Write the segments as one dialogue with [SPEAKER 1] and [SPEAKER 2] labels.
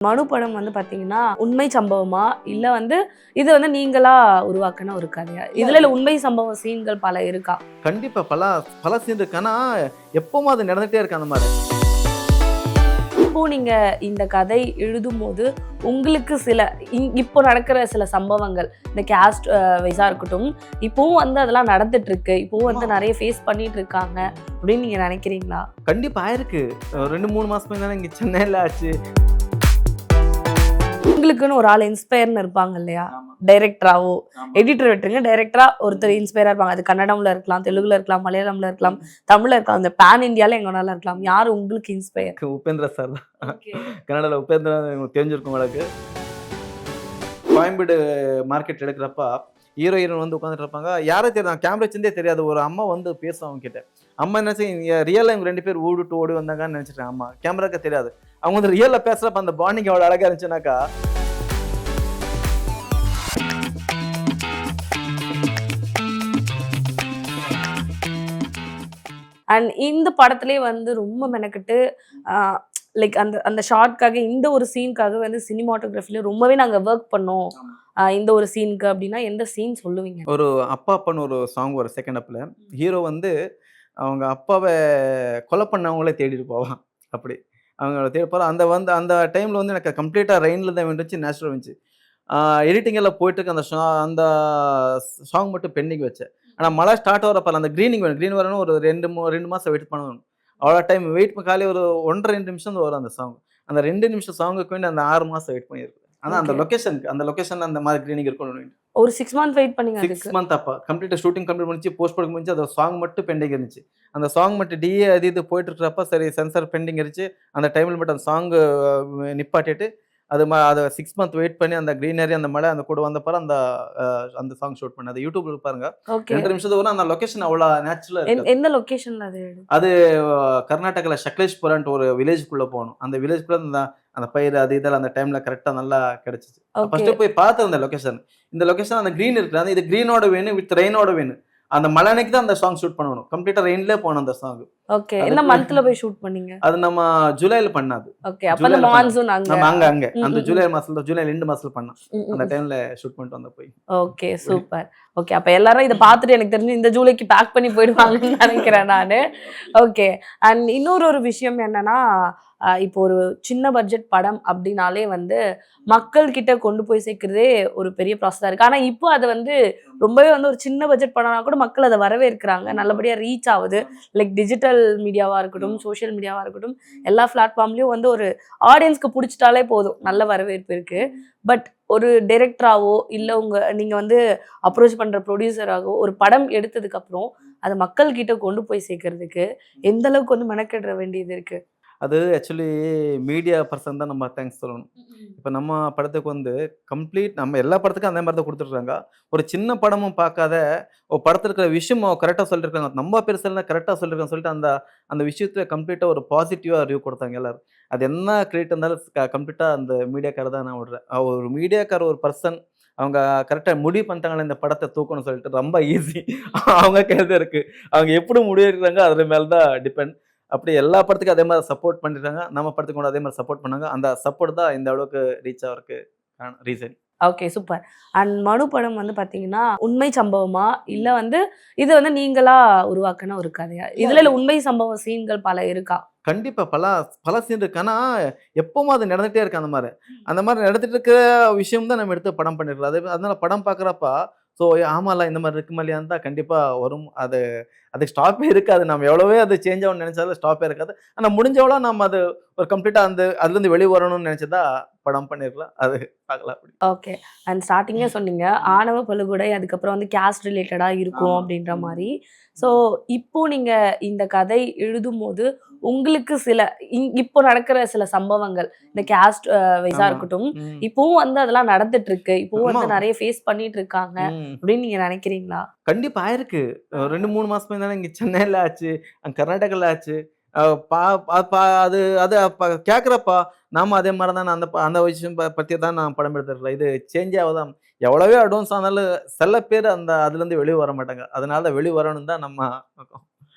[SPEAKER 1] மனு படம் வந்து பாத்தீங்கன்னா உண்மை சம்பவமா இல்ல வந்து இது வந்து நீங்களா உருவாக்குன ஒரு கதையா? இதுல உண்மை சம்பவ சீன்கள் பல இருக்கா?
[SPEAKER 2] கண்டிப்பா பல பல சீன் இருக்கு. ஆனா எப்பவும் அது நடந்துட்டே இருக்கு அந்த மாதிரி.
[SPEAKER 1] இப்போ நீங்க இந்த கதை எழுதும்போது உங்களுக்கு சில இப்போ நடக்கிற சில சம்பவங்கள் இந்த கேஸ்ட் வைஸா இருக்கட்டும், இப்பவும் வந்து அதெல்லாம் நடந்துட்டு இருக்கு, இப்பவும் வந்து நிறைய ஃபேஸ் பண்ணிட்டு இருக்காங்க அப்படின்னு நீங்க நினைக்கிறீங்களா?
[SPEAKER 2] கண்டிப்பா ஆயிருக்கு. 2-3 மாசமா தானே இங்க சென்னையில ஆச்சு.
[SPEAKER 1] உங்களுக்குன்னு ஒரு ஆள் இன்ஸ்பயர்னு இருப்பாங்க இல்லையா? டைரக்டராவோ எடிட்டர் விட்டுருங்க, டைரக்டரா ஒருத்தர் இன்ஸ்பயரா இருப்பாங்க. அது கன்னடம்ல இருக்கலாம், தெலுங்குல இருக்கலாம், மலையாளம்ல இருக்கலாம், தமிழ்ல இருக்கலாம், அந்த பேன் இந்தியால எங்க வேணாலும் இருக்கலாம். யார் உங்களுக்கு இன்ஸ்பயர்?
[SPEAKER 2] உபேந்திரா சார் தான். கன்னடால உபேந்திரா தெரிஞ்சிருக்கும் உங்களுக்கு. கோயம்பேடு மார்க்கெட் எடுக்கிறப்ப ஹீரோ ஹீரோயின் வந்து உட்காந்துட்டு இருப்பாங்க. யாரும் தெரியாது, கேமரா வச்சிருந்தே தெரியாது. ஒரு அம்மா வந்து பேசும் அவங்க கிட்ட. அம்மா நினைச்சு ரியல்ல இவங்க 2 பேர் ஓடிட்டு ஓடி வந்தாங்கன்னு நினைச்சிட்டேன். அம்மா கேமராக்கு தெரியாது. அவங்க வந்து ரியல்ல பேசுறப்ப அந்த பாண்டிங் அவ்வளவு அழகா இருந்துச்சுனாக்கா.
[SPEAKER 1] அண்ட் இந்த படத்திலே வந்து ரொம்ப மெனக்கிட்டு லைக் அந்த அந்த ஷார்ட்காக இந்த ஒரு சீனுக்காக வந்து சினிமாட்டோகிராஃபில ரொம்பவே நாங்க ஒர்க் பண்ணோம் இந்த ஒரு சீனுக்கு அப்படின்னா எந்த சீன் சொல்லுவீங்க?
[SPEAKER 2] ஒரு அப்பா அப்பான்னு ஒரு சாங் வரும் செகண்ட் ஹாப்ல. ஹீரோ வந்து அவங்க அப்பாவ கொலை பண்ணவங்களே தேடிட்டு போவான். அப்படி அவங்கள தேடி போறான். அந்த டைம்ல வந்து எனக்கு கம்ப்ளீட்டா ரெயின்ல தான் வந்துச்சு, நேச்சுரல் வந்துச்சு. எடிட்டிங் எல்லாம் போயிட்டு இருக்கு. அந்த சாங் மட்டும் பெண்டிங் வச்சேன். ஆனா மழை ஸ்டார்ட் ஆகுறப்ப அந்த கிரீனிங் வேணும். கிரீன் வரணும் ஒரு 2 மாசம் வெயிட் பண்ணணும். அவ்வளோ டைம் வெயிட் காலையில ஒரு 1 1/2 2 நிமிஷம் தான் வரும் அந்த சாங். அந்த 2 நிமிஷம் சாங்குக்கு வேண்டி அந்த 6 மாசம் வெயிட் பண்ணியிருக்கேன். ஆனா அந்த லொகேஷன்ல அந்த மாதிரி கிரீனிங் இருக்கணும்.
[SPEAKER 1] ஒரு 6 மந்த் வெயிட் பண்ணீங்க அதுக்கு?
[SPEAKER 2] 6 மந்த் அப்ப கம்ப்ளீட்டா ஷூட்டிங் கம்ப்ளீட் முடிச்சு, போஸ்ட் ப்ரொடக்ஷன் முடிச்சு, அந்த சாங் மட்டும் பெண்டிங் இருந்துச்சு. அந்த சாங் மட்டும் டிஏ அது இது போயிட்டு இருக்கிறப்ப சரி சென்சார் பெண்டிங் இருந்துச்சு. அந்த டைம்ல மட்டும் அந்த சாங் நிப்பாட்டிட்டு அத 6 மந்த் வெயிட் பண்ணி அந்த கிரீனரி, அந்த மழை, அந்த கூட வந்தப்ப அந்த சாங் ஷூட் பண்ணேன். அது YouTubeல பாருங்க. 2 நிமிஷத்துக்கு வரும். அந்த லொகேஷன் அவ்வளோ நேச்சுரலா இருக்கு.
[SPEAKER 1] எந்த லொகேஷன்ல அது?
[SPEAKER 2] அது கர்நாடகால சக்லேஷ்புரம்ன்ட்டு ஒரு வில்லேஜ்க்குள்ள போணும். அந்த வில்லேஜ்க்குள்ள அந்த பயிர் அது இதெல்லாம் அந்த டைம்ல கரெக்ட்டா நல்லா கிடைச்சுச்சு. ஃபர்ஸ்ட்டு போய் பார்த்திருந்தேன் லொகேஷன். இந்த லொகேஷன் அந்த கிரீன் இருக்குல்ல, இது கிரீனோட வேணும், வித் ரெயினோட வேணும். அந்த மழை அன்னைக்கு தான் அந்த சாங் ஷூட் பண்ணணும். கம்ப்ளீட்டா ரெயின்லயே போணும் அந்த சாங்.
[SPEAKER 1] ஓகே. என்ன மந்த்ல போய் ஷூட் பண்ணீங்க?
[SPEAKER 2] அது நம்ம ஜூலைல பண்ணது.
[SPEAKER 1] ஓகே. அப்ப அந்த மான்சூன் அங்க.
[SPEAKER 2] நம்ம அங்க அந்த ஜூலை 2 மாசத்துல பண்ணோம். அந்த டைம்ல ஷூட் பண்ணிட்டு வந்த போய்.
[SPEAKER 1] Okay, super. ஓகே. அப்ப எல்லாரும் இத பார்த்துட்டு எனக்கு தெரிஞ்சு இந்த ஜூலைக்கு பேக் பண்ணி போயிடுவாங்கன்னு நினைக்கிறேன் நானு. ஓகே. அண்ட் இன்னொரு விஷயம் என்னன்னா, இப்போ ஒரு சின்ன பட்ஜெட் படம் அப்படின்னாலே வந்து மக்கள் கிட்ட கொண்டு போய் சேர்க்கிறதே ஒரு பெரிய ப்ராசஸா இருக்கு. ஆனா இப்போ அது வந்து ரொம்பவே வந்து ஒரு சின்ன பட்ஜெட் படம்னா கூட மக்கள் அதை வரவேற்கிறாங்க, நல்லபடியா ரீச் ஆகுது. லைக் டிஜிட்டல் மீடியாவா இருக்கட்டும், சோஷியல் மீடியாவா இருக்கட்டும், எல்லா பிளாட்ஃபார்ம்லயும் வந்து ஒரு ஆடியன்ஸ்க்கு பிடிச்சிட்டாலே போதும், நல்ல வரவேற்பு இருக்கு. பட் ஒரு டைரக்டராவோ இல்ல நீங்க வந்து அப்ரோச் பண்ற ப்ரொடியூசராகவோ ஒரு படம் எடுத்ததுக்கு அப்புறம் அதை மக்கள் கிட்ட கொண்டு போய் சேர்க்கறதுக்கு எந்த அளவுக்கு வந்து மெனக்கிட வேண்டியது இருக்கு?
[SPEAKER 2] அது ஆக்சுவலி மீடியா பர்சன் தான் நம்ம தேங்க்ஸ் சொல்லணும். இப்ப நம்ம படத்துக்கு வந்து கம்ப்ளீட் நம்ம எல்லா படத்துக்கும் அந்த மாரி தான் குடுத்துருக்காங்க. ஒரு சின்ன படமும் பார்க்காத, ஒரு படத்துல இருக்கிற விஷயம் கரெக்ட்டா சொல்லியிருக்காங்க. நம்ம பெருசா கரெக்ட்டா சொல்லியிருக்காங்கன்னு சொல்லிட்டு அந்த விஷயத்த கம்ப்ளீட்டா ஒரு பாசிட்டிவா ரிவ்யூ குடுத்தாங்க எல்லாரும். அது என்ன கிரெடிட் இருந்தாலும் கம்ப்ளீட்டா அந்த மீடியாக்கார தான் நான் விடுறேன். ஒரு மீடியாக்கார ஒரு பர்சன் அவங்க கரெக்ட்டா முடிவு பண்ணிட்டாங்களா இந்த படத்த தூக்கணும்னு சொல்லிட்டு ரொம்ப ஈஸி. அவங்க கையில தான் இருக்கு. அவங்க எப்படி முடிவு எடுக்குறாங்க அதுல மேல தான் டிபெண்ட். அப்படி எல்லா படத்துக்கும் அதே மாரி சப்போர்ட் பண்ணிருக்காங்க. நம்ம படத்துக்கு கூட அதே மாரி சப்போர்ட் பண்ணாங்க. அந்த சப்போர்ட் தான் இந்த அளவுக்கு ரீச் ஆவறக்கு reason.
[SPEAKER 1] Okay, super. And Manu படம் வந்து பாத்தீங்கன்னா உண்மை சம்பவமா இல்ல வந்து இது வந்து நீங்களா உருவாக்குன ஒரு கதையா? இதுல உண்மை சம்பவ சீன்கள் பல இருக்கா?
[SPEAKER 2] கண்டிப்பா பல பல சீன் இருக்கு. ஆனா எப்பவும் அது நடந்துட்டே இருக்கு அந்த மாரி. அந்த மாரி நடந்துட்டு இருக்கிற விஷயம் தான் நம்ம எடுத்து படம் பண்ணிருக்கோம். அதனால படம் பார்க்குறப்ப ஆமால்ல இந்த மாரி இருக்குமா இல்லையான்னு தான் கண்டிப்பா வரும். அதுக்கு ஸ்டாப்பே இருக்காது. நம்ம எவ்வளவே அது சேஞ்ச் ஆகும்னு நெனச்சாலும் ஸ்டாப்பே இருக்காது. ஆனா முடிஞ்ச அளவு நம்ம அது ஒரு கம்ப்ளீட்டா அதுலருந்து வெளிய வரணும்னு நெனச்சதா படம் பண்ணிருக்கலாம். அது பார்க்கலாம் அப்படி.
[SPEAKER 1] ஓகே. அண்ட் ஸ்டார்ட்டிங்கே சொன்னீங்க, ஆணவ பழுகொடை அதுக்கப்புறம் வந்து கேஸ்ட் ரிலேட்டடா இருக்கும் அப்படின்ற மாரி. ஸோ இப்போ நீங்க இந்த கதை எழுதும்போது உங்களுக்கு சில இப்போ நடக்கிற சில சம்பவங்கள் இந்த கேஸ்ட் வைஸா இருக்கட்டும், இப்பவும் வந்து அதெல்லாம் நடந்துட்டு இருக்கு, இப்பவும் வந்து நிறைய ஃபேஸ் பண்ணிட்டு இருக்காங்க அப்படின்னு நீங்க நினைக்கிறீங்களா?
[SPEAKER 2] கண்டிப்பா ஆயிருக்கு. 2-3 மாசமா தானே இங்க சென்னையில ஆச்சு, அங்க கர்நாடகால ஆச்சு. அ பா பா பா அது அது அப்ப கேட்கிறப்ப, நாம அதே மாரி தான் அந்த விஷயம் பத்தி தான் நான் படம் எடுத்துருக்கேன். இது சேஞ்ச் ஆவதான் எவ்வளவே அட்வான்ஸ் ஆனாலும் சில பேர் அதுலருந்து வெளிய வர மாட்டாங்க. அதனால வெளிய வரணும்னு தான் நம்ம நோக்கம்.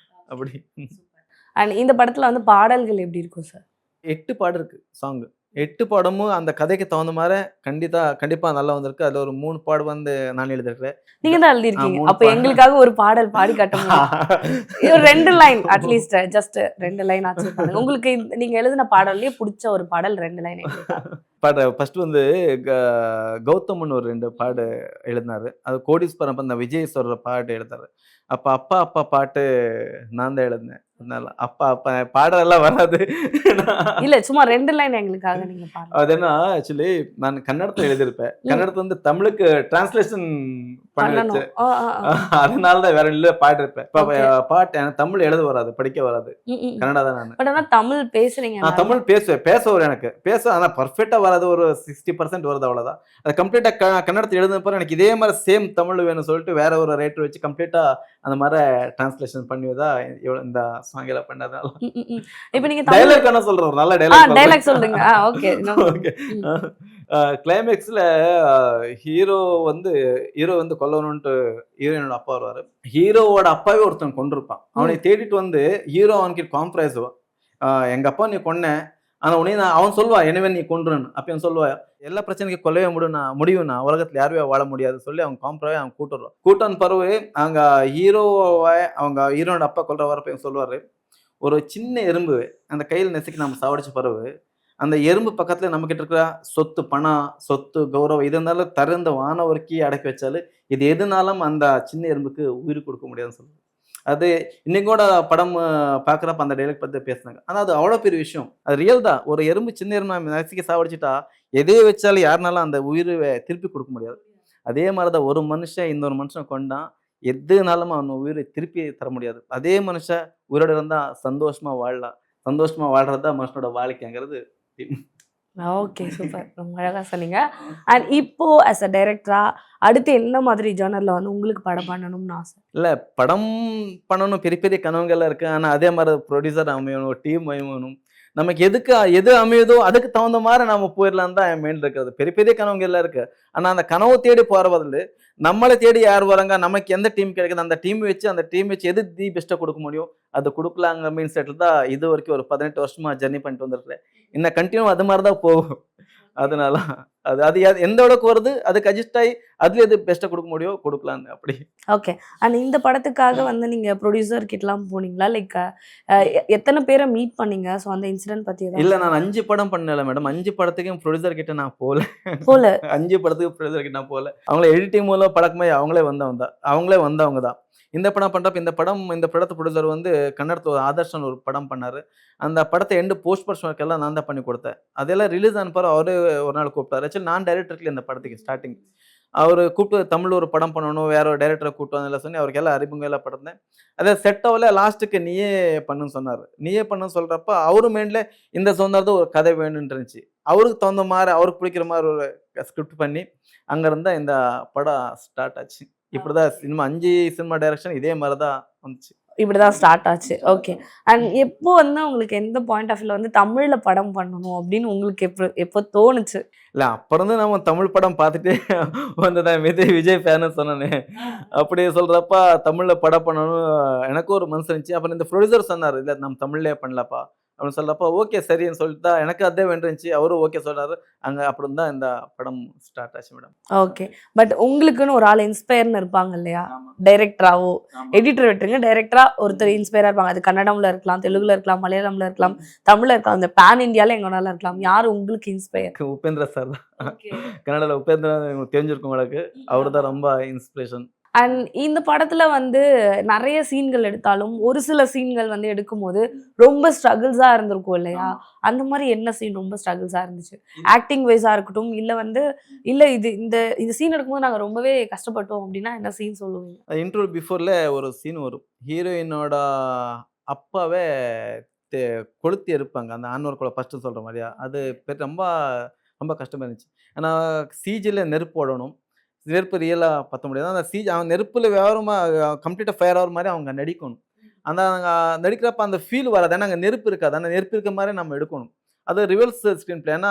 [SPEAKER 2] அப்படி.
[SPEAKER 1] அண்ட் இந்த படத்துல வந்து பாடல்கள் எப்படி இருக்கும் சார்?
[SPEAKER 2] 8 பாட்டு இருக்கு சாங். 8 பாடமும் அந்த கதைக்கு தகுந்த மாதிரி கண்டிப்பா நல்லா வந்திருக்கு. அதுல ஒரு 3 பாடம் வந்து நான் எழுதியிருக்கிறேன்.
[SPEAKER 1] நீங்க தான் எழுதியிருக்கீங்க.
[SPEAKER 2] 3
[SPEAKER 1] அப்ப எங்களுக்காக ஒரு பாடல் பாடி காட்ட முடியும்? ஒரு 2 லைன் அட்லீஸ்ட் ஜஸ்ட் 2 லைன் ஆச்சு பாடுங்க. உங்களுக்கு நீங்க எழுதின பாடல்லயே புடிச்ச ஒரு பாடல் 2 லைன் எங்களுக்காக.
[SPEAKER 2] ஃபர்ஸ்ட் வந்து கௌதம்னு ஒரு 2 பாடு எழுதினாரு. அது கோடீஸ்வரன் அந்த விஜய் சொல்ற பாட்டு எழுதினாரு. அப்ப அப்பா அப்பா பாட்டு நான் தான் எழுதினேன். அதனால அப்பா அப்பா பாடலாம் வராது.
[SPEAKER 1] இல்ல சும்மா 2 லைன் எங்களுக்காக நீங்க பாடுங்க.
[SPEAKER 2] அது என்ன ஆக்சுவலி நான் கன்னடத்துல எழுதியிருப்பேன். கன்னடத்துல வந்து தமிழுக்கு டிரான்ஸ்லேஷன் பண்ண
[SPEAKER 1] பண்ணணும்.
[SPEAKER 2] வச்சேன். அதனால தான் வேற இல்ல பாடிருப்பேன். பாட்டு எனக்கு தமிழ் எழுத வராது, படிக்க வராது. கன்னடா தான் நானு.
[SPEAKER 1] பட் ஆனா தமிழ் பேசுறீங்க.
[SPEAKER 2] நான் தமிழ் பேச வரும் எனக்கு. ஆனா பெர்ஃபெக்ட்டா வராது. ஒரு 60% வருது அவ்வளவுதான். அது கம்ப்ளீட்டா கன்னடத்துல எழுதினப்ப எனக்கு இதே மாதிரி சேம் தமிழ் வேணும்னு சொல்லிட்டு வேற ஒரு ரைட்டர் வச்சு கம்ப்ளீட்டா அந்த மாதிரி டிரான்ஸ்லேஷன் பண்ணி தான் இந்த சாங் எல்லாம் பண்ணதுனால.
[SPEAKER 1] இப்போ நீங்க
[SPEAKER 2] டயலாக் என்ன சொல்ற ஒரு நல்ல
[SPEAKER 1] டயலாக் சொல்லுங்க. ஓகே.
[SPEAKER 2] ஓகே. கிளைமேக்ஸ்ல ஹீரோ வந்து கொல்லணும்னு ஹீரோயினோட அப்பா வருவாரு. ஹீரோவோட அப்பாவே ஒருத்தன் கொண்டிருப்பான். அவனை தேடிட்டு வந்து ஹீரோ அவனுக்கு காம்ப்ரமைஸ் எங்க அப்பா நீ கொன்ன, ஆனா உடனே அவன் சொல்லுவான் எனவே நீ கொன்றுன்னு. அப்ப அவன் சொல்லுவா எல்லா பிரச்சனைக்கும் கொல்லவே முடியும்னா உலகத்துல யாருமே வாழ முடியாது சொல்லி அவன் காம்ப்ரமைஸ் அவன் கூட்டம் பருவு அவங்க ஹீரோனோட அப்பா கொல்ற வரப்ப சொல்லுவாரு, ஒரு சின்ன எறும்பு அந்த கையில் நெசுக்கி நம்ம சாவடிச்ச பருவு அந்த எறும்பு பக்கத்துல நம்ம கிட்ட இருக்கிற சொத்து, பணம், சொத்து, கௌரவம் இது இருந்தாலும் தருந்த வானவர்க்கி அடக்கி வச்சாலும் இது எதுனாலும் அந்த சின்ன எறும்புக்கு உயிர் கொடுக்க முடியாதுன்னு சொல்லுவாங்க. அது இன்னைக்கு கூட படம் பாக்குறப்ப அந்த டைலாக் பத்தி பேசுனாங்க. ஆனா அது அவ்வளவு பெரிய விஷயம். அது ரியல் தான். ஒரு எறும்பு சின்ன எறும்பு நசுக்கி சாவடிச்சுட்டா எதையே வச்சாலும் யாருனாலும் அந்த உயிரை திருப்பி கொடுக்க முடியாது. அதே மாதிரிதான் ஒரு மனுஷன் இன்னொரு மனுஷன் கொண்டான் எதுனாலும் அவன் உயிரை திருப்பி தர முடியாது. அதே மனுஷன் உயிரோட இருந்தா சந்தோஷமா வாழலாம். சந்தோஷமா வாழ்றதுதான் மனுஷனோட வாழ்க்கைங்கிறது.
[SPEAKER 1] Okay, super. ரொம்ப அழகா சொன்னீங்க. அண்ட் இப்போ ஆஸ் அ டைரக்டரா அடுத்து என்ன மாதிரி ஜானர்ல வந்து உங்களுக்கு படம் பண்ணணும்னு ஆசை?
[SPEAKER 2] இல்ல படம் பண்ணணும் பெரிய பெரிய கனவுகள்லாம் இருக்கு. ஆனா அதே மாதிரி ப்ரொடியூசர் அமையணும், டீம் அமையணும். நமக்கு எது அமையுதோ அதுக்கு தகுந்த மாதிரி நாம போயிடலாம் தான் என் மைண்ட்ல இருக்கிறது. பெரிய பெரிய கனவுகள்லாம் இருக்கு. ஆனா அந்த கனவு தேடி போற பதில் நம்மளை தேடி யார் வராங்க, நமக்கு எந்த டீம் கிடைக்குது அந்த டீம் வச்சு எது பெஸ்ட்டா கொடுக்க முடியும் அது கொடுக்கலாங்கிற மீன் செட்டில் தான் இது வரைக்கும் ஒரு 18 வருஷமா ஜர்னி பண்ணிட்டு வந்துருக்கேன். இன்னும் கண்டினியூ அது மாதிரி தான் போகும். அதனால அது எந்த அளவுக்கு வருது அதுக்கு அட்ஜஸ்ட் ஆகி அதுல எது பெஸ்ட்டா கொடுக்க முடியும் கொடுக்கலான்னு அப்படி.
[SPEAKER 1] ஓகே. அண்ட் இந்த படத்துக்காக வந்து நீங்க ப்ரொடியூசர் கிட்டலாம் போனீங்களா? லைக் எத்தனை பேரை மீட் பண்ணீங்க? ஸோ அந்த இன்சிடென்ட் பத்தி
[SPEAKER 2] இல்ல நான் 5 படம் பண்ணல மேடம். 5 படத்துக்கும் ப்ரொடியூசர் கிட்ட நான் போல. 5 படத்துக்கு ப்ரொடியூசர் கிட்ட நான் போல. அவங்கள எடிட்டிங் மூலம் பழக்கமாயி அவங்களே வந்தவங்க தான். இந்த படம் பண்றப்ப இந்த படத்து ப்ரொடியூசர் வந்து கன்னடத்துல ஆதர்ஷன் ஒரு படம் பண்ணாரு. அந்த படத்தை போஸ்ட் ப்ரொடக்ஷன் ஒர்க் எல்லாம் நான் தான் பண்ணி கொடுத்தேன். அதெல்லாம் ரிலீஸ் ஆன பிறகு அவரே ஒரு நாள் கூப்பிட்டாரு. ஆக்சுவலி நான் டைரக்டர் இல்ல இந்த படத்துக்கு ஸ்டார்டிங். அவரு கூப்பிட்டு தமிழ்ல ஒரு படம் பண்ணணும். வேற ஒரு டைரக்டரை கூப்பிட்டு வந்து சொல்லி அவருக்கு எல்லாம் அறிமுகம் எல்லாம் படுத்தேன். அதை செட் ஆகல. லாஸ்ட்டுக்கு நீயே பண்ணுன்னு சொன்னாரு. நீயே பண்ணுன்னு சொல்றப்ப அவரு மைண்ட்ல இந்த சொன்னது ஒரு கதை வேணும்னு இருந்துச்சு. அவருக்கு தகுந்த மாதிரி அவருக்கு பிடிக்கிற மாதிரி ஒரு ஸ்கிரிப்ட் பண்ணி அங்க இருந்தா இந்த படம் ஸ்டார்ட் ஆச்சு. இப்படிதான் 5 சினிமா டைரக்ஷன் இதே மாதிரி தான் வந்துச்சு.
[SPEAKER 1] இப்படிதான் ஸ்டார்ட் ஆச்சு. ஓகே. அண்ட் எப்போ வந்து உங்களுக்கு எந்த பாயிண்ட் ஆஃப் வியூல வந்து தமிழ்ல படம் பண்ணணும் அப்படின்னு உங்களுக்கு எப்போ தோணுச்சு?
[SPEAKER 2] இல்ல அப்புறம் தான் நம்ம தமிழ் படம் பார்த்துட்டே வந்ததான் விஜய் ஃபேன்னு சொன்னேனே. அப்படி சொல்றப்ப தமிழ்ல படம் பண்ணணும் எனக்கு ஒரு மனசு இருந்துச்சு. அப்புறம் இந்த ப்ரொடியூசர் சொன்னாரு இல்ல நம்ம தமிழ்லயே பண்ணலப்பா அப்படின்னு சொல்றப்ப ஓகே சரின்னு சொல்லிட்டு தான் எனக்கு அதே வேண்டிருந்துச்சு. அவரும் ஓகே சொல்றாரு. அங்க அப்புறம் தான் இந்த படம் ஸ்டார்ட் ஆச்சு மேடம்.
[SPEAKER 1] ஓகே. பட் உங்களுக்குன்னு ஒரு ஆள் இன்ஸ்பயர்னு இருப்பாங்க இல்லையா? டைரக்டராவோ எடிட்டர் விட்டுருங்க, டைரக்டரா ஒருத்தர் இன்ஸ்பயரா இருப்பாங்க. அது கன்னடம்ல இருக்கலாம், தெலுங்குல இருக்கலாம், மலையாளம்ல இருக்கலாம், தமிழ்ல இருக்கலாம், அந்த பேன் இந்தியால எங்க வேணாலும் இருக்கலாம். யாரு உங்களுக்கு இன்ஸ்பயர்?
[SPEAKER 2] உபேந்திரா சார் தான். கன்னடால உபேந்திரா தெரிஞ்சிருக்கும் உங்களுக்கு. அவரு தான் ரொம்ப இன்ஸ்பிரேஷன்.
[SPEAKER 1] அண்ட் இந்த படத்துல வந்து நிறைய சீன்கள் எடுத்தாலும் ஒரு சில சீன்கள் வந்து எடுக்கும்போது ரொம்ப ஸ்ட்ரகிள்ஸா இருந்திருக்கும் இல்லையா? அந்த மாதிரி என்ன சீன் ரொம்ப ஸ்ட்ரகிள்ஸா இருந்துச்சு? ஆக்டிங் வைஸா இருக்கட்டும், இல்ல இந்த சீன் எடுக்கும்போது நாங்க ரொம்பவே கஷ்டப்பட்டோம் அப்படின்னா என்ன சீன் சொல்லுவீங்க?
[SPEAKER 2] இன்ட்ரோ பிஃபோர்ல ஒரு சீன் வரும். ஹீரோயினோட அப்பாவே கொளுத்தி எடுப்பாங்க. அந்த ஆண்வர் கொலை ஃபர்ஸ்ட் சொல்ற மாதிரியா? அது ரொம்ப ரொம்ப கஷ்டமா இருந்துச்சு. ஆனா சிஜில நெருப்பு ஓடணும். நெருப்பு ரியலா பத்த முடியாது. அந்த அவன் நெருப்புல விவரமா கம்ப்ளீட்டா ஃபயர் ஆகுற மாதிரி அவங்க நடிக்கணும். அந்த நடிக்கிறப்ப அந்த ஃபீல் வராது. ஏன்னா அங்க நெருப்பு இருக்காது. ஆனா நெருப்பு இருக்க மாதிரி நம்ம எடுக்கணும். அது ரிவர்ஸ் ஸ்கிரீன் பிளே. ஏன்னா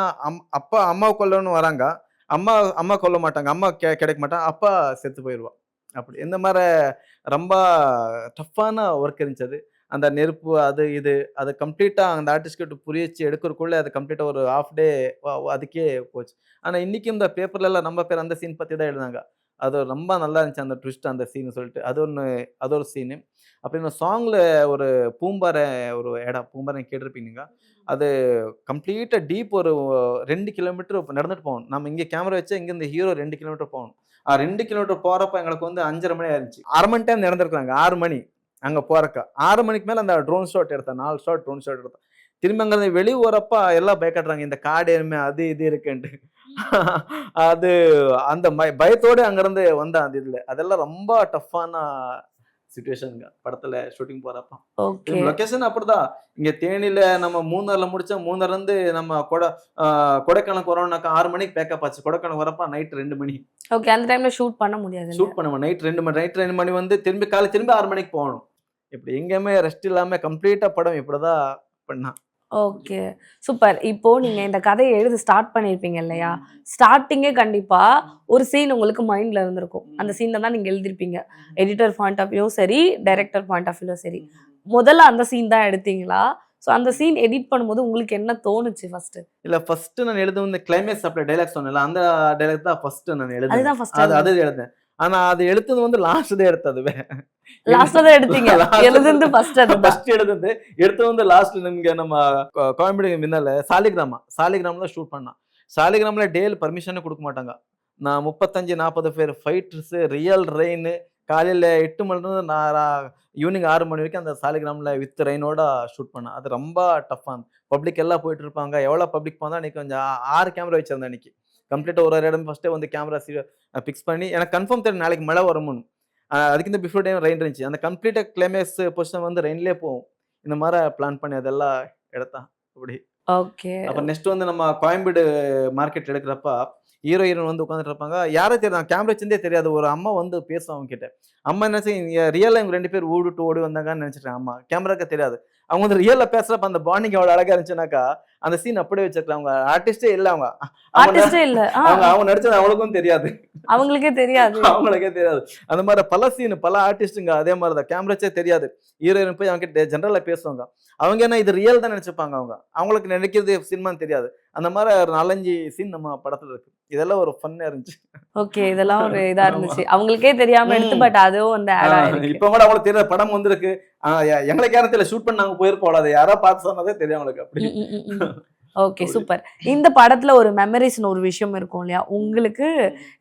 [SPEAKER 2] அம்மாவ கொல்லணும்னு வராங்க. அம்மா கொல்ல மாட்டாங்க. அம்மா கிடைக்க மாட்டாங்க. அப்பா செத்து போயிருவா. அப்படி இந்த மாதிரி ரொம்ப டஃப்பான ஒர்க் இருந்துச்சு அது. அந்த நெருப்பு அது இது அது கம்ப்ளீட்டா அந்த ஆர்டிஸ்ட் கிட்ட புரிய வச்சு எடுக்கிறதுக்குள்ள அது கம்ப்ளீட்டா ஒரு ஹாஃப் டே அதுக்கே போச்சு. ஆனா இன்னைக்கும் இந்த பேப்பர்ல எல்லாம் நம்ம பேர் அந்த சீன் பத்தி தான் எழுதுனாங்க. அது ரொம்ப நல்லா இருந்துச்சு அந்த ட்விஸ்ட் அந்த சீன் சொல்லிட்டு. அது ஒரு சீனு. அப்புறம் இந்த சாங்ல ஒரு பூம்பாறை ஒரு இடம் பூம்பாறை கேட்டிருப்பீங்க நீங்க. அது கம்ப்ளீட்டா டீப் ஒரு 2 கிலோமீட்டர் நடந்துட்டு போகணும். நம்ம இங்க கேமரா வச்சா இங்க ஹீரோ 2 கிலோமீட்டர் போகணும். 2 கிலோமீட்டர் போறப்ப எங்களுக்கு வந்து 5:30 மணி ஆயிருச்சு. 1/2 மணி டைம் நடந்திருக்காங்க. 6 மணி அங்க போறக்க. 6 மணிக்கு மேல அந்த ட்ரோன் ஷாட் எடுத்தேன். 4 ஷாட் ட்ரோன் ஷாட் எடுத்தேன். திரும்பி அங்கருந்து வெளிய வரப்ப எல்லாம் பயப்படுறாங்க. இந்த காடு எருமை அது இது இருக்குன்ட்டு. அது அந்த பயத்தோட அங்கருந்து வந்தேன் அந்த இதுல. அதெல்லாம் ரொம்ப டஃப்பான சிச்சுவேஷன்ங்க. படத்துல ஷூட்டிங் போறப்ப.
[SPEAKER 1] ஓகே.
[SPEAKER 2] லொகேஷன் அப்படிதான். இங்க தேனியில நம்ம மூணார்ல முடிச்சா, மூணார்லருந்து நம்ம கொடைக்கானலுக்கு வரோம்னாக்கா 6 மணிக்கு பேக்கப் ஆச்சு. கொடைக்கானல் வரப்ப நைட் 2 மணி.
[SPEAKER 1] ஓகே. அந்த டைம்ல ஷூட் பண்ண முடியாது.
[SPEAKER 2] ஷூட் பண்ணுவேன். நைட் 2 மணி வந்து திரும்பி 6 மணிக்கு போகணும். இப்படி எங்கேயுமே ரெஸ்ட் இல்லாம கம்ப்ளீட்டா படம் இப்படிதான் பண்ணா.
[SPEAKER 1] ஓகே. சூப்பர். இப்போ நீங்க இந்த கதைய எழுத ஸ்டார்ட் பண்ணியிருப்பீங்க இல்லையா? ஸ்டார்ட்டிங்கே கண்டிப்பா ஒரு சீன் உங்களுக்கு மைண்ட்ல இருந்திருக்கும். அந்த சீன்ல தான் நீங்க எழுதியிருப்பீங்க. எடிட்டர் பாயிண்ட் ஆஃப் வியூவும் சரி, டைரக்டர் பாயிண்ட் ஆஃப் வியூவும் சரி. முதல்ல அந்த சீன் தான் எடுத்தீங்களா? ஸோ அந்த சீன் எடிட் பண்ணும்போது உங்களுக்கு என்ன தோணுச்சு ஃபர்ஸ்ட்டு?
[SPEAKER 2] இல்ல ஃபர்ஸ்ட் நான் எழுதும் இந்த கிளைமேக்ஸ் அப்படி டயலாக் சொன்னேன்ல, அந்த டயலாக் தான் ஃபர்ஸ்ட் நான் எழுதுனேன்.
[SPEAKER 1] அதுதான் ஃபர்ஸ்ட்
[SPEAKER 2] அது எழுதினேன். ஆனா அது எடுத்தது வந்து லாஸ்ட் தான் எடுத்ததுவே.
[SPEAKER 1] லாஸ்ட்ல தான் எடுத்தீங்க. எழுதுனது ஃபர்ஸ்ட் அதுதான்.
[SPEAKER 2] ஃபர்ஸ்ட் எடுத்தது வந்து லாஸ்ட் இங்க நம்ம கோயம்பேடு மின்னல சாலிகிராம்ல ஷூட் பண்ணா. சாலிகிராம்ல டேல பர்மிஷனே குடுக்க மாட்டாங்க. நான் 35, 40 பேர் ஃபைட்டர்ஸ், ரியல் ரெயின் காலையில 8 மணிலிருந்து நான் ஈவினிங் 6 மணி வரைக்கும் அந்த சாலிகிராம்ல வித் ரெயினோட ஷூட் பண்ணேன். அது ரொம்ப டஃப்பா பப்ளிக் எல்லாம் போயிட்டு இருப்பாங்க. எவ்வளவு பப்ளிக் போனா அன்னைக்கு கொஞ்சம் 6 கேமரா வச்சிருந்தேன் அன்னைக்கு. கம்ப்ளீட்டா ஒரு இடம் ஃபர்ஸ்ட்டே வந்து கேமரா பிக்ஸ் பண்ணி எனக்கு கன்ஃபார்ம் தெரியும் நாளைக்கு மழை வரும்னு. அதுக்கு இந்த பிஃபோர் டைம் ரெயின் இருந்துச்சு. அந்த கம்ப்ளீட்டா கிளைமேக்ஸ் பொசிஷன் வந்து ரெயின்லயே போகும். இந்த மாரி பிளான் பண்ணி அதெல்லாம் எடுத்தான். அப்படி.
[SPEAKER 1] ஓகே.
[SPEAKER 2] அப்புறம் நெக்ஸ்ட் வந்து நம்ம கோயம்பேடு மார்க்கெட் எடுக்கிறப்ப ஹீரோ ஹீரோயின் வந்து உட்காந்துட்டு இருப்பாங்க. யாரும் தெரியாது கேமரா வச்சிருந்தே தெரியாது. ஒரு அம்மா வந்து பேசும் அவங்க கிட்ட. அம்மா என்ன செய்ய ரியலா இவங்க 2 பேர் ஓடி வந்தாங்கன்னு நினைச்சிட்டேன். அம்மா கேமராக்கு தெரியாது. அவங்க வந்து ரியல்ல பேசுறப்ப அந்த பாண்டிங் எவ்வளவு அழகா இருந்துச்சுனாக்கா அந்த சீன் அப்படியே வச்சிருக்காங்க. அவங்க ஆர்டிஸ்டே இல்ல அவங்க.
[SPEAKER 1] ஆர்டிஸ்டே இல்ல.
[SPEAKER 2] அவங்க நடிச்சது அவங்களுக்கும் தெரியாது.
[SPEAKER 1] அவங்களுக்கே தெரியாது.
[SPEAKER 2] அவங்களுக்கே தெரியாது. அந்த மாதிரி பல சீன் பல ஆர்டிஸ்டுங்க அதே மாதிரி தான் கேமராச்சே தெரியாது. ஹீரோயின் போய் அவங்க கிட்ட ஜெனரலா பேசுவாங்க. அவங்க என்ன இது ரியல் தான் நினைச்சுப்பாங்க அவங்க. அவங்களுக்கு நினைக்கிறது சினிமான்னு தெரியாது. அந்த மாதிரி ஒரு 4, 5 சீன் நம்ம படத்துல இருக்கு. இதெல்லாம் ஒரு ஃபன்னா இருந்துச்சு.
[SPEAKER 1] ஓகே. இதெல்லாம் ஒரு இதா இருந்துச்சு. அவங்களுக்கே தெரியாம எடுத்து பட் அதுவும் வந்து ஆட் ஆயிருக்கு.
[SPEAKER 2] இப்ப கூட அவங்களுக்கு தெரியல படம் வந்திருக்கு. எங்களுக்கு யாரும் தெரியல ஷூட் பண்ணாங்க போயிருப்போம். அது யாரா பார்த்து சொன்னதே தெரியும் அவங்களுக்கு அப்படி.
[SPEAKER 1] Okay super. இந்த படத்துல ஒரு மெமரிஸ்னு ஒரு விஷயம் இருக்கும் இல்லையா? உங்களுக்கு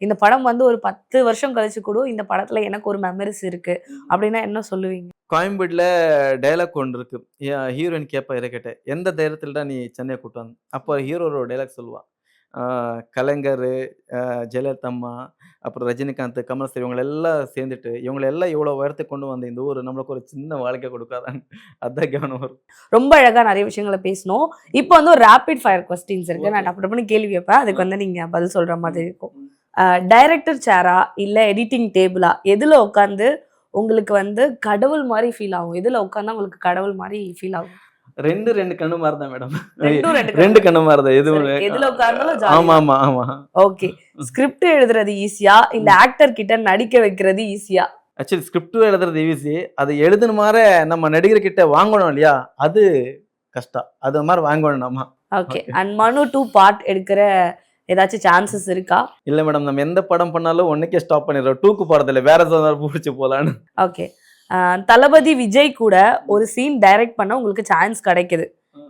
[SPEAKER 1] இந்த படம் வந்து ஒரு 10 வருஷம் கழிச்சு கூட இந்த படத்துல எனக்கு ஒரு மெமரிஸ் இருக்கு அப்படின்னா என்ன சொல்லுவீங்க?
[SPEAKER 2] கோயம்பேடுல டயலாக் ஒன்று இருக்கு. ஹீரோயின் கேட்பா இறக்கிட்ட எந்த தைரியத்துல நீ சென்னை கூட்டு வந்த? அப்போ ஹீரோ ஒரு டயலாக் சொல்லுவா. கலைஞர், ஜெயலலிதா அம்மா, அப்புறம் ரஜினிகாந்த், கமல்ஹாசன் இவங்க எல்லாம் சேர்ந்துட்டு இவங்களை எல்லாம் இவ்வளவு உயரத்துக்கு கொண்டு வந்த இந்த ஊர் நம்மளுக்கு ஒரு சின்ன வாழ்க்கை கொடுக்காதான்னு அதான் கவனம் வரும்.
[SPEAKER 1] ரொம்ப அழகா நிறைய விஷயங்களை பேசணும். இப்போ வந்து ஒரு ரேபிட் ஃபயர் கொஸ்டின்ஸ் இருக்கு. நான் டப்பு டப்புன்னு கேள்வி வைப்பேன். அதுக்கு வந்து நீங்க பதில் சொல்ற மாதிரி இருக்கும். டைரக்டர் சேரா இல்ல எடிட்டிங் டேபிளா எதுல உட்காந்து உங்களுக்கு வந்து கடவுள் மாதிரி ஃபீல் ஆகும்? எதுல உட்கார்ந்தா உங்களுக்கு கடவுள் மாதிரி ஃபீல் ஆகும்?
[SPEAKER 2] 2 கண்ணு மாதிரி தான் மேடம்.
[SPEAKER 1] 2
[SPEAKER 2] கண்ணு மாதிரி தான்.
[SPEAKER 1] எதுல உட்கார்ந்தாலும்
[SPEAKER 2] ஆமா.
[SPEAKER 1] ஓகே. ஸ்கிரிப்ட் எழுதுறது ஈஸியா இல்ல ஆக்டர் கிட்ட நடிக்க வைக்கிறது ஈஸியா?
[SPEAKER 2] ஆக்சுவலி ஸ்கிரிப்ட் எழுதுறது ஈஸி. அது எழுதுன மாதிரி நம்ம நடிகர் கிட்ட வாங்கணும் இல்லையா? அது கஷ்டம். அது மாதிரி வாங்கணும் நம்ம.
[SPEAKER 1] ஓகே. அண்ட் மனு 2 பார்ட் எடுக்கிற ஏதாச்சும் சான்சஸ் இருக்கா?
[SPEAKER 2] இல்ல மேடம் நம்ம எந்த படம் பண்ணாலும் ஒன்னுக்கே ஸ்டாப் பண்ணிடுறோம். 2க்கு போறதில்ல. வேற ஏதாவது பிடிச்சி போலான்னு.
[SPEAKER 1] ஓகே. தளபதி விஜய் கூட ஒரு சீன் டைரக்ட் பண்ண உங்களுக்கு சான்ஸ் கிடைக்குது.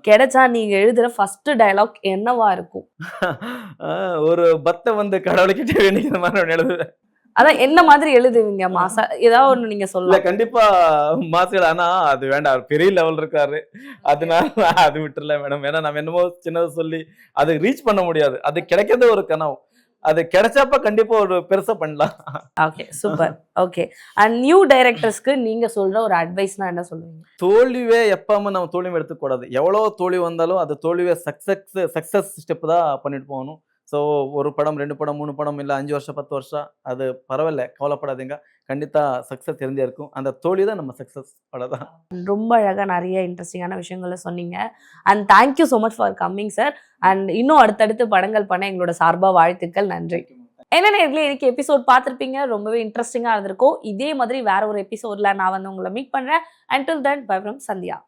[SPEAKER 1] கிடைச்சா நீங்க எழுதுற ஃபர்ஸ்ட் டயலாக் என்னவா இருக்கும்?
[SPEAKER 2] ஒரு பத்த வந்து கடவுள்கிட்ட வேண்டிக்கிற மாதிரி எழுதுவேன்.
[SPEAKER 1] அதான் என்ன மாதிரி எழுதுவீங்க? மாசா ஏதாவது ஒண்ணு நீங்க
[SPEAKER 2] இல்ல
[SPEAKER 1] சொல்லலாம்.
[SPEAKER 2] கண்டிப்பா மாசுகள். ஆனா அது வேண்டாம். அவர் பெரிய லெவல் இருக்காரு. அதனால அது விட்டுறல மேடம். ஏன்னா நம்ம என்னமோ சின்னதை சொல்லி அது ரீச் பண்ண முடியாது. அது கிடைக்கிறது ஒரு கனவு. அது கிடைச்சப்ப கண்டிப்பா ஒரு பெருசா பண்ணலாம்.
[SPEAKER 1] Okay super. Okay. And new டைரக்டர்ஸ்க்கு நீங்க சொல்ற ஒரு அட்வைஸ்னா என்ன சொல்லுவீங்க?
[SPEAKER 2] தோல்வியே எப்பவுமே நம்ம தோல்வியும் எடுத்துக்க கூடாது. எவ்வளவு தோல்வி வந்தாலும் அது தோல்வியே சக்சஸ் ஸ்டெப் தான் பண்ணிட்டு போகணும். ஸோ ஒரு படம் 2 படம் 3 படம் இல்லை 5 வருஷம் 10 வருஷம் அது பரவாயில்ல, கவலைப்படாதீங்க. கண்டிப்பா சக்சஸ் தெரிஞ்சே இருக்கும். அந்த தோல்வி தான் நம்ம சக்சஸ். அவ்வளோதான்.
[SPEAKER 1] ரொம்ப அழகா நிறைய இன்ட்ரெஸ்டிங்கான விஷயங்களை சொன்னீங்க. And thank you so much for coming sir. And இன்னும் அடுத்தடுத்து படங்கள் பண்ண எங்களோட சார்பா வாழ்த்துக்கள். நன்றி. என்ன நேர்களே, இன்னைக்கு எபிசோட் பார்த்திருப்பீங்க. ரொம்பவே இன்ட்ரெஸ்டிங்கா இருந்திருக்கும். இதே மாதிரி வேற ஒரு எபிசோட்ல நான் வந்து உங்களை மீட் பண்றேன். Until then, bye from Sandhya.